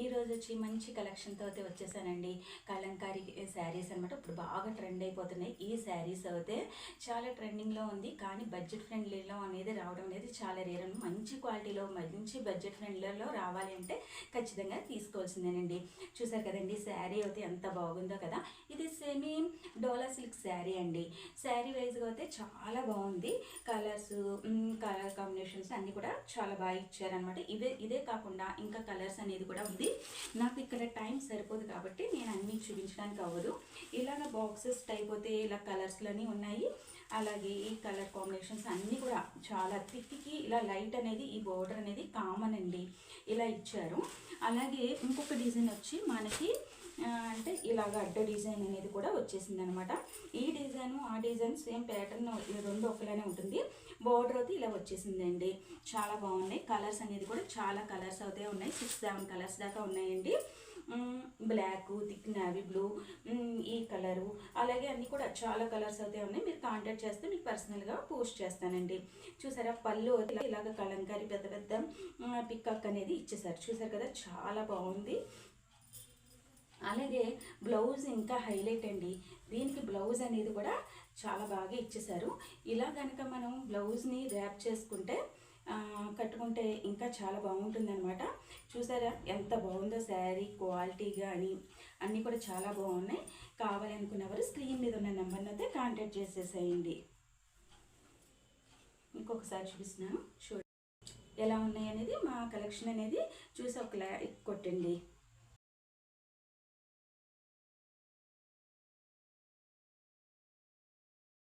ఈ రోజు వచ్చి మంచి కలెక్షన్తో అయితే వచ్చేసానండి. కలంకారీ శారీస్ అనమాట. ఇప్పుడు బాగా ట్రెండ్ అయిపోతున్నాయి ఈ శారీస్. అయితే చాలా ట్రెండింగ్లో ఉంది, కానీ బడ్జెట్ ఫ్రెండ్లీలో అనేది రావడం అనేది చాలా రేర్. మంచి క్వాలిటీలో మంచి బడ్జెట్ ఫ్రెండ్లీలో రావాలి అంటే ఖచ్చితంగా తీసుకోవాల్సిందేనండి. చూసారు కదండి శారీ అయితే ఎంత బాగుందో కదా. ఇది సెమీ డోలా సిల్క్ శారీ అండి. శారీ వైజ్గా అయితే చాలా బాగుంది. కలర్స్, కలర్ కాంబినేషన్స్ అన్నీ కూడా చాలా బాగా ఇచ్చారనమాట. ఇదే కాకుండా ఇంకా కలర్స్ అనేది కూడా ఉంది. నాకు ఇక్కడ టైం సరిపోదు కాబట్టి నేను అన్నీ చూపించడానికి అవ్వదు. ఇలాగ బాక్సెస్ టైప్ అయితే ఇలా కలర్స్లోని ఉన్నాయి. అలాగే ఈ కలర్ కాంబినేషన్స్ అన్నీ కూడా చాలా థిక్కి ఇలా లైట్ అనేది ఈ బోర్డర్ అనేది కామన్ అండి, ఇలా ఇచ్చారు. అలాగే ఇంకొక డిజైన్ వచ్చి మనకి అంటే ఇలాగ అడ్డ డిజైన్ అనేది కూడా వచ్చేసింది అనమాట. ఈ డిజైను ఆ డిజైన్ సేమ్ ప్యాటర్న్ రెండు ఒకలానే ఉంటుంది. బోర్డర్ అయితే ఇలా వచ్చేసిందండి. చాలా బాగున్నాయి. కలర్స్ అనేది కూడా చాలా కలర్స్ అయితే ఉన్నాయి. 6-7 కలర్స్ దాకా ఉన్నాయండి. బ్లాక్, థిక్ నావీ బ్లూ, ఈ కలరు, అలాగే అన్నీ కూడా చాలా కలర్స్ అయితే ఉన్నాయి. మీరు కాంటాక్ట్ చేస్తే మీకు పర్సనల్గా పోస్ట్ చేస్తానండి. చూసారా పళ్ళు ఇలాగ కలంకారీ పెద్ద పెద్ద పికాక్ అనేది ఇచ్చేసారు. చూసారు కదా చాలా బాగుంది. అలాగే బ్లౌజ్ ఇంకా హైలైట్ అండి. దీనికి బ్లౌజ్ అనేది కూడా చాలా బాగా ఇచ్చేసారు. ఇలా కనుక మనం బ్లౌజ్ని ర్యాప్ చేసుకుంటే కట్టుకుంటే ఇంకా చాలా బాగుంటుందన్నమాట. చూసారా ఎంత బాగుందో శారీ క్వాలిటీ కానీ అన్నీ కూడా చాలా బాగున్నాయి. కావాలనుకున్నవారు స్క్రీన్ మీద ఉన్న నెంబర్ని అయితే కాంటాక్ట్ చేసేసేయండి. ఇంకొకసారి చూపిస్తున్నాను చూడండి ఎలా ఉన్నాయి అనేది. మా కలెక్షన్ అనేది చూసి ఒక లైక్ కొట్టండి.